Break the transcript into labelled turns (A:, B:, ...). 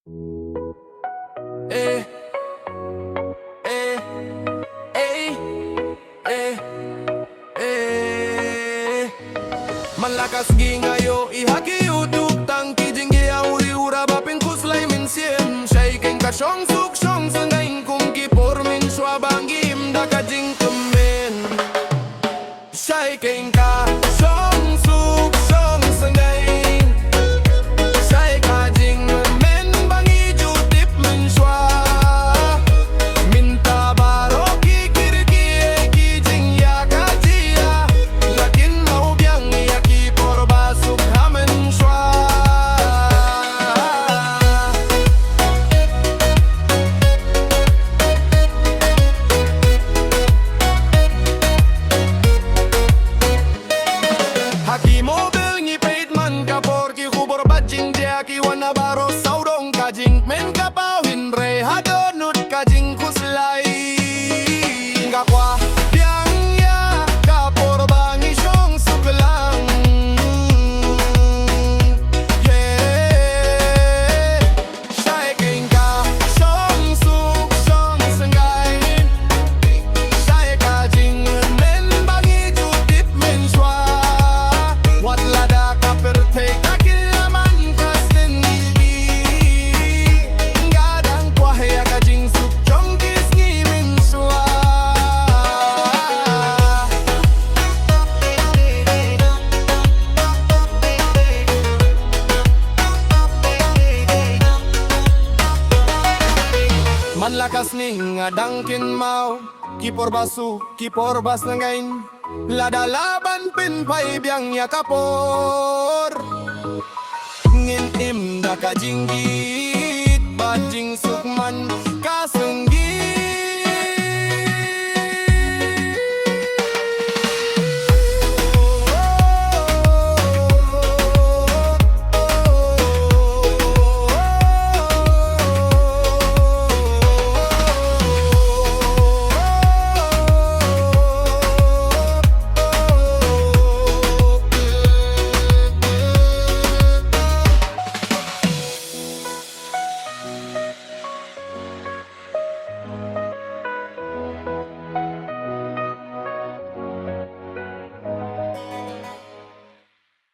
A: Eh, eh, eh, eh, eh. Malakas gingayo ihaki YouTube tangki jinggi auri ura bapin kuslay minsiem Shaei keng ka suk shong sangain kum kipor mynshwa bangim da ka jing kemen Shaei keng ka suk shong sangain Shaei ka jing men bangi jutip mynshwa minta baro kikirki ki jing ya ka jia lakin mau biang ya ki por basuk ha mynshwa Haki mobil ngi peit man ka por ki khubor bajing dia ki wana baro saudong ka jing men ka pawin re hadonut ka jing kuslay nga kwa biang ya ka por bangi shong suklang yeah Shaei keng ka suk shong sangain Shaei ka jing men bangi jutip mynshwa Wat lada ka perte ka kilaman kasten Ngadang kwahya ka jingsuk jong kis ngi mynshwa Man lakas ning ngadangkin mau Kipor basu, kipor bas nangain Lada laban pin pai biang ya kapor Ngin im da ka jinggi